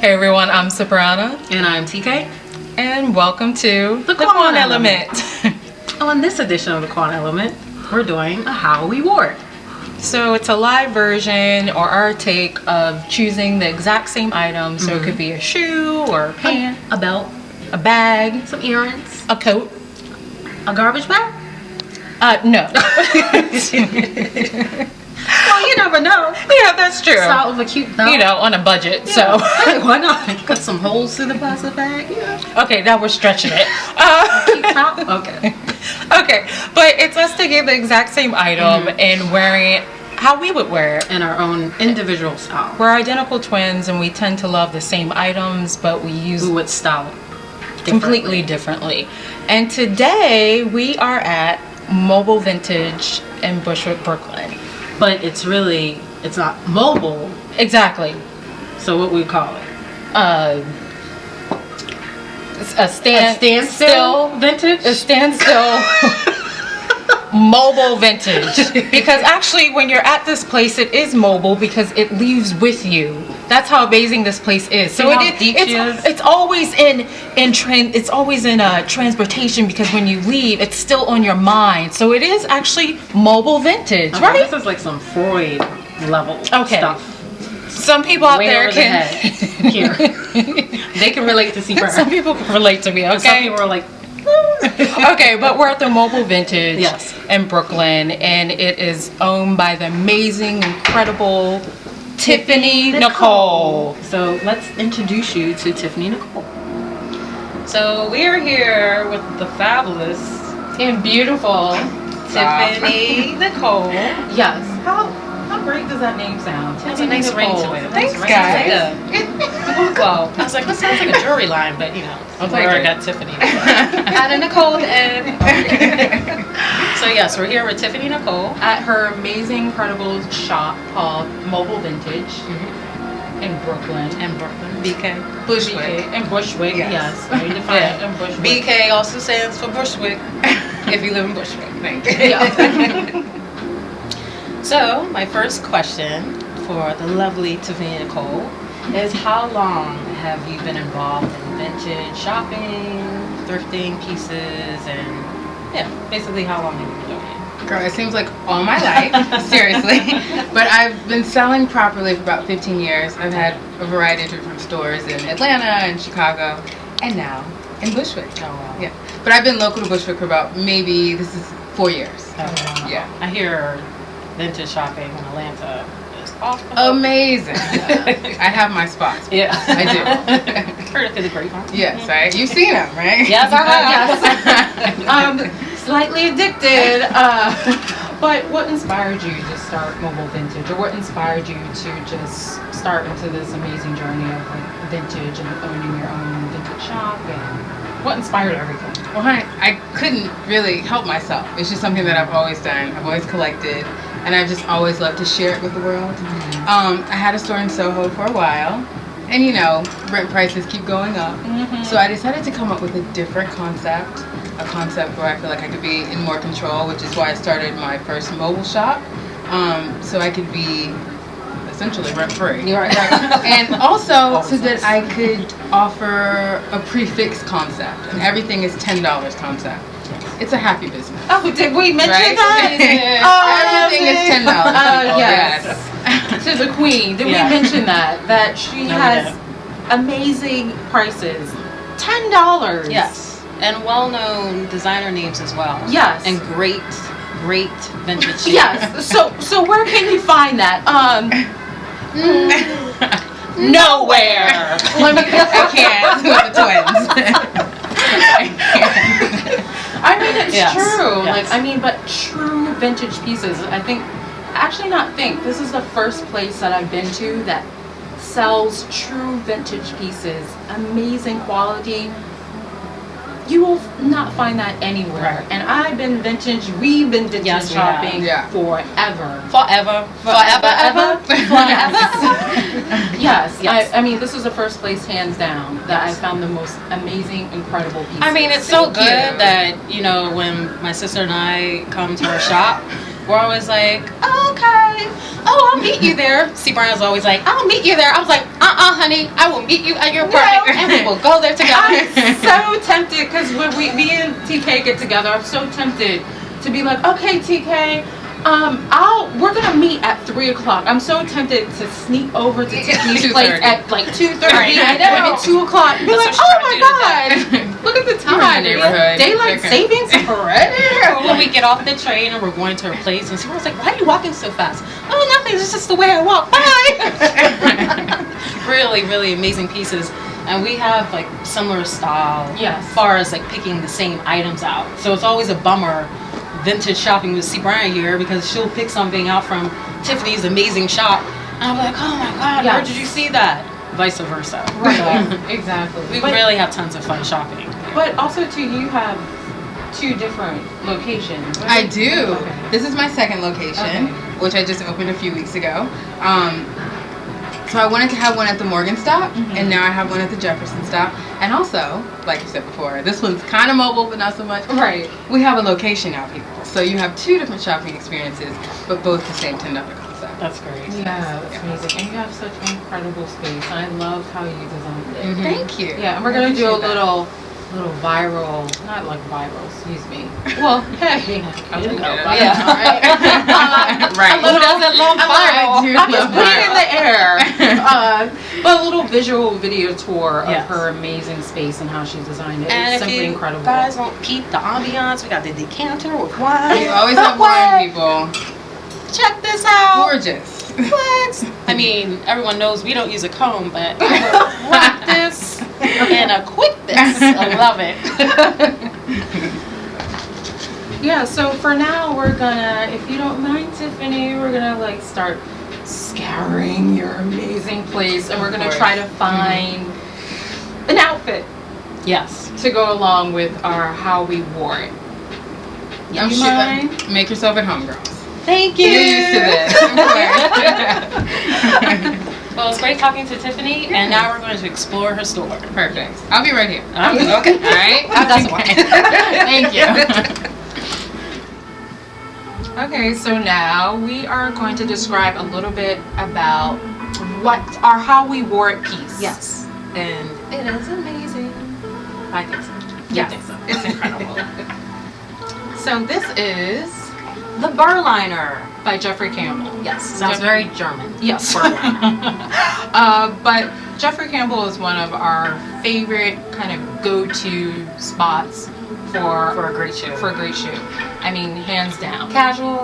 Hey everyone, I'm Cipriana. And I'm TK. And welcome to The Quann Element. On this edition of The Quann Element, we're doing a How We Wore It. So it's a live version or our take of choosing the exact same item. So it could be a shoe or a pant, A belt, a bag, some earrings, a coat. a garbage bag. No. Well, you never know. Yeah, that's true. Start with a cute belt. You know, on a budget. Yeah. So Hey, why not? Cut some holes through the plastic bag. Yeah. okay, now we're stretching it. Cute top. Okay. Okay, but it's us taking the exact same item and wearing it how we would wear it. And our own individual style. We're identical twins and we tend to love the same items, but we use We would style completely differently. And today we are at Mobile Vintage in Bushwick, Brooklyn. But it's not mobile. Exactly. So what we call it? A standstill vintage? A standstill mobile vintage. Because actually when you're at this place it is mobile because it leaves with you. That's how amazing this place is. So it's always in transportation because when you leave it's still on your mind. So it is actually mobile vintage, Okay, right? This is like some Freud level stuff. Some people out there can here. They can relate to Cipriana. Some people can relate to me, okay? Some people are like, okay, but we're at the Mobile Vintage Yes. in Brooklyn, and it is owned by the amazing, incredible Tiffany Nicole. So let's introduce you to Tiffany Nicole. So we are here with the fabulous and beautiful Tiffany Nicole. Yes. How great does that name sound? Has a nice ring to it. Thanks, Nice guys. Well, I was like, that sounds like a jury line, but you know, I'll where take I it. got Tiffany. Add a Nicole at the end. So yes, we're here with Tiffany Nicole. At her amazing, incredible shop called Mobile Vintage in Brooklyn. BK. Bushwick. In Bushwick, yes. Very defined. In Bushwick. BK also stands for Bushwick. If you live in Bushwick, thank you. Yeah. So my first question for the lovely Tiffany Nicole is, how long have you been involved in vintage shopping, thrifting pieces, and basically how long have you been doing it? Girl, it seems like all my life, seriously. But I've been selling properly for about 15 years. I've had a variety of different stores in Atlanta and Chicago, and now in Bushwick. Oh wow. Yeah. But I've been local to Bushwick for about this is 4 years. Oh, wow. Yeah. I hear vintage shopping in Atlanta is awesome. Amazing. I have my spots. Yeah. I do. Heard it through the grapevine. Yes, right? You've seen them, right? Yes, I have. Yes. Slightly addicted. But what inspired you to start Mobile Vintage, or what inspired you to just start into this amazing journey of like vintage and owning your own vintage shop? And what inspired everything? Well, honey, I couldn't really help myself. It's just something that I've always done. I've always collected, and I've just always loved to share it with the world. I had a store in Soho for a while, and you know, rent prices keep going up. So I decided to come up with a different concept, a concept where I feel like I could be in more control, which is why I started my first mobile shop, so I could be essentially rent-free. You're right. And also so that I could offer a prefix concept, and everything is $10 concept. It's a happy business. Oh, did we mention Right? that? Everything is $10. Yes. To the queen. Did we mention that? That she has amazing prices. $10. Yes. And well-known designer names as well. Yes. And great vintage shoes. Yes. So where can you find that? Nowhere. I can't with the twins. I mean, it's true. Yes. Like, I mean, but true vintage pieces. This is the first place that I've been to that sells true vintage pieces. Amazing quality. You will not find that anywhere. Right. And I've been we've been vintage shopping forever. Forever. Yes. I mean, this is the first place, hands down, that I found the most amazing, incredible pieces. I mean, it's so good that, you know, when my sister and I come to our shop, we're always like, oh, oh, I'll meet you there. Cipriana's always like, I'll meet you there. I was like, honey, I will meet you at your apartment and we will go there together. I'm so tempted because when me and TK get together, I'm so tempted to be like, okay, TK, we're gonna meet at 3:00. I'm so tempted to sneak over to Tiffany's place at like 2:30. I know. At 2:00. Be like, oh my god, look at the time. Neighborhood. Daylight savings already. When we get off the train and we're going to her place, and Cipriana's like, why are you walking so fast? Oh, nothing. It's just the way I walk. Bye. Really, really amazing pieces. And we have like similar style Yes. as far as like picking the same items out. So it's always a bummer vintage shopping with Cipriana here because she'll pick something out from Tiffany's amazing shop. And I'm like, oh my God, where Yes. did you see that? Vice versa. Right. So Exactly. we But- really have tons of fun shopping. But also too, you have 2 different locations. I do. Okay. This is my second location, Okay. which I just opened a few weeks ago. So I wanted to have one at the Morgan stop, and now I have one at the Jefferson stop. And also, like you said before, this one's kind of mobile, but not so much. Right. We have a location now, people. So you have 2 different shopping experiences, but both the same $10 concept. That's great. Yeah, that's amazing. And you have such incredible space. I love how you designed it. Thank you. Yeah, and we're gonna do a appreciate that. little viral, not like viral, excuse me. Well, hey, I'll take it. yeah. Right. Who doesn't love viral? I do I'm just love putting it in the viral. air. But a little visual video tour of Yes. her amazing space and how she designed it. And It's if simply you incredible. guys won't peep the ambiance, we got the decanter with wine. You always have wine, people. Check this out. Gorgeous. What? I mean, everyone knows we don't use a comb, but I will rock this and equip this. I love it. Yeah, so for now we're gonna, if you don't mind, Tiffany, we're gonna like start scouring your amazing place, and we're gonna course. try to find an outfit Yes. to go along with our how we wore it. I'm You sure. mind? Make yourself at home, girls. Thank you. You're used to this. Of course. Well, it's great talking to Tiffany, and now we're going to explore her store. Perfect. I'll be right here. Okay. All right. That's why. Thank you. Okay, so now we are going to describe a little bit about what our how we wore it piece. Yes. And it is amazing. I think so. Yes, I think so. it's incredible. So this is The Burliner. by Jeffrey Campbell. Yes. Sounds very German. Yes. But Jeffrey Campbell is one of our favorite kind of go-to spots For a great shoe. for a great shoe. I mean, hands down. Casual.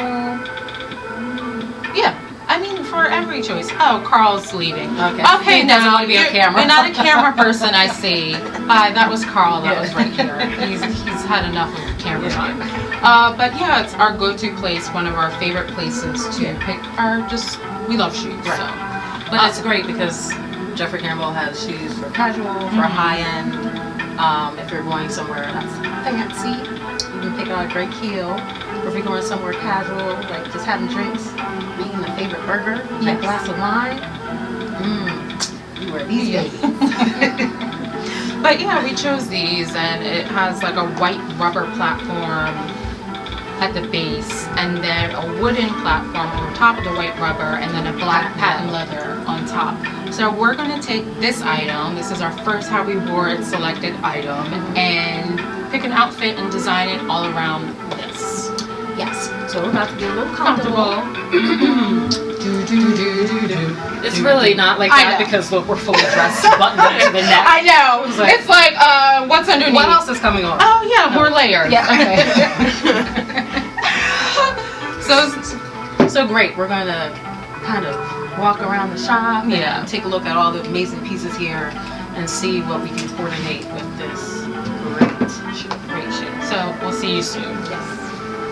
Yeah. I mean, for every choice. Oh, Carl's leaving. Okay. He doesn't want to be on camera. You're not a camera person, I see. Hi, that was Carl. That was right here. He's had enough of camera time. But yeah, it's our go-to place. One of our favorite places to pick our we love shoes. Right. So. But it's great because Jeffrey Campbell has shoes for casual, for high end. If you're going somewhere that's fancy, you can pick out a great heel. Or if you're going somewhere casual, like just having drinks, eating a favorite burger, a glass of wine. You wear these babies. But yeah, we chose these, and it has like a white rubber platform at the base, and then a wooden platform on top of the white rubber, and then a black patent leather on top. So we're going to take this item, this is our first how we wore it selected item, and pick an outfit and design it all around this. Yes. So we're about to get a little comfortable. It's really not like I that know. because look, we're fully dressed, buttoned up to the neck. I know. It's like- It's like, what's underneath? What else is coming on? Oh yeah, more layered. Yeah. So So great. We're going to kind of walk around the shop Yeah. and take a look at all the amazing pieces here and see what we can coordinate with this great shoe. great shoe. So we'll see you soon. Yes.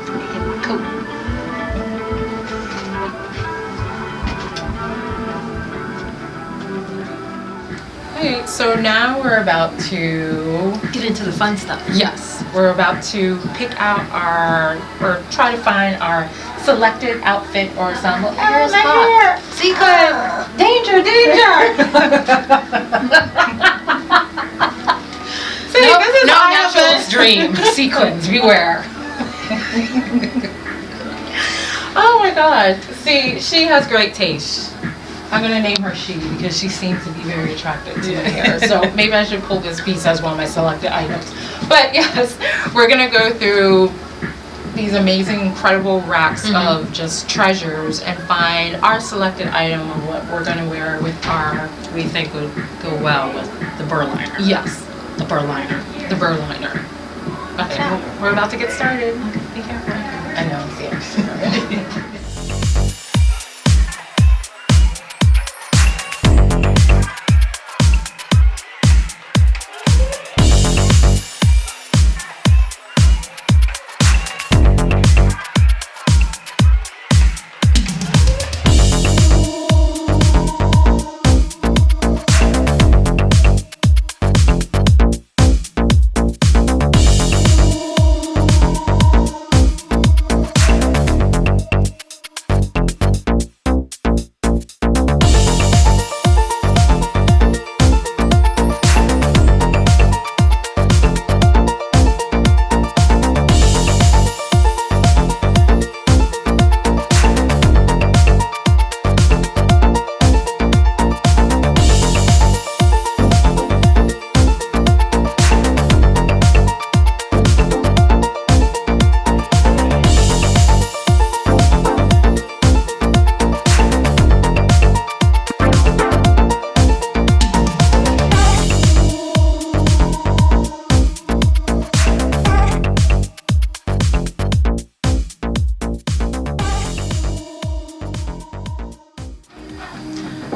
Let me get my coat. Okay, so now we're about to Get into the fun stuff. we're about to pick out or try to find our selected outfit or ensemble. Oh, Here's my hot. hair! Sequin! Danger, danger! See, this is no my natural's outfit. dream. Sequins, beware. Oh my god. God. See, she has great taste. I'm gonna name her she because she seems to be very attracted to my hair. So maybe I should pull this piece as one of my selected items. But yes, we're gonna go through these amazing, incredible racks of just treasures and find our selected item of what we're gonna wear with our, We think would go well with the burr liner. yes, The burr liner. the burr liner. Okay, we're about to get started. Be careful. I know, yeah.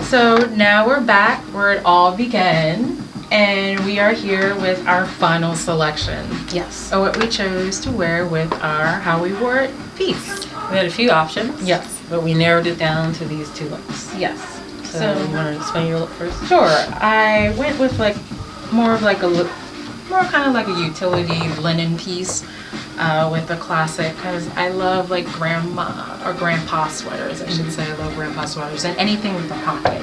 So now we're back where it all began, and we are here with our final selection. Yes. So what we chose to wear with our How We Wore It piece. We had a few options. Yes. But we narrowed it down to these two looks. Yes. So you want to explain your look first? Sure. I went with like more of like a look, more kind of like a utility linen piece with the classic, because I love like grandma or grandpa sweaters. I should say I love grandpa sweaters and anything with a pocket.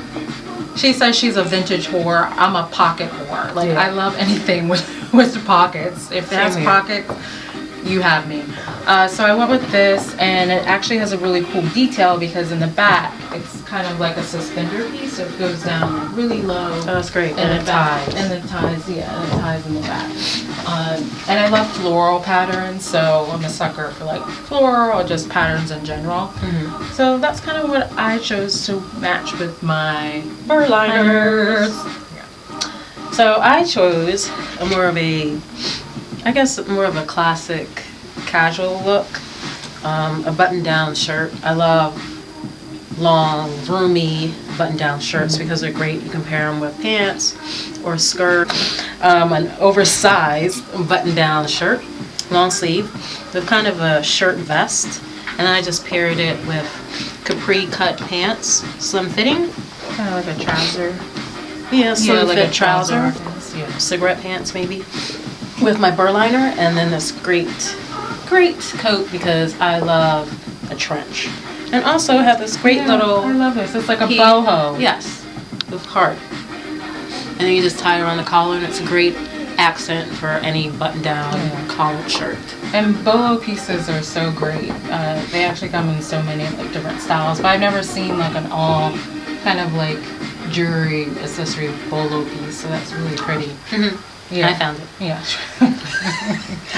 She says she's a vintage whore. I'm a pocket whore. Like I love anything with the pockets. If it has pockets, you have me. So I went with this, and it actually has a really cool detail because in the back it's kind of like a suspender piece. It goes down really low. Oh, that's great. And it ties. And it ties, and it ties in the back. And I love floral patterns, so I'm a sucker for like floral or just patterns in general. So that's kind of what I chose to match with my Burr liners. Yeah. So I chose more of a classic casual look. A button-down shirt. I love long, roomy button-down shirts because they're great. You can pair them with pants or skirt. An oversized button-down shirt, long sleeve, with kind of a shirt vest. And then I just paired it with capri cut pants, slim fitting. Kind of like a trouser. Yeah, slim like fit a trouser. Yeah. Cigarette pants maybe. With my burr liner, and then this great coat because I love a trench. And also have this great little... I love this. It's like a boho. Yes, with heart. And then you just tie it around the collar, and it's a great accent for any button-down collared shirt. And boho pieces are so great. They actually come in so many like different styles, but I've never seen like an all kind of like jewelry accessory bolo piece, so that's really pretty. Yeah, I found it. Yeah.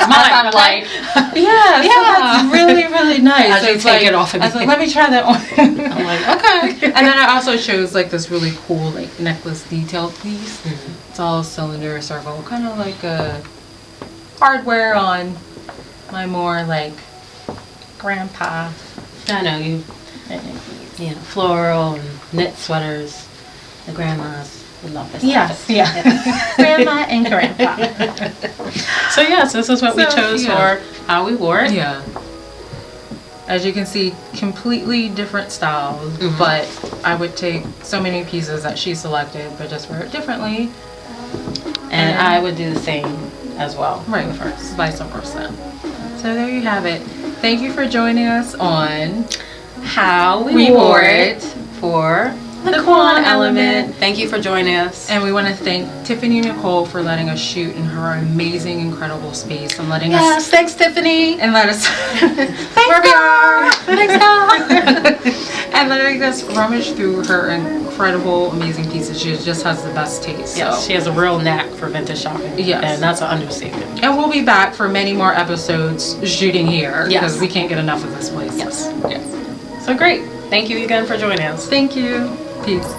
Mine, like, yeah, so that's really, really nice. As you take it off I was again. like, let me try that one. I'm like, okay. And then I also chose like this really cool like necklace detailed piece. It's all cylinder circle, kind of like a hardware on my more like grandpa. I know you. Yeah, floral and knit sweaters. The grandmas would love this. Yes, yeah. Grandma and grandpa. So yes, this is what we chose yeah. for How We Wore It. Yeah. As you can see, completely different styles, but I would take so many pieces that she selected, but just wear it differently. And I would do the same as well. Right, first, vice versa. So there you have it. Thank you for joining us on How We Wore It for the Quann Element. Thank you for joining us. And we want to thank Tiffany Nicole for letting us shoot in her amazing, incredible space and letting us... Yes, thanks Tiffany. And let us... Thanks, girl. Thanks, girl. And literally just rummage through her incredible, amazing pieces. She just has the best taste. Yes, so. she has a real knack for vintage shopping. Yes. And that's an understatement. And we'll be back for many more episodes shooting here. Yes. Because we can't get enough of this place. Yes. Yes. So great. Thank you again for joining us. Thank you. Peace.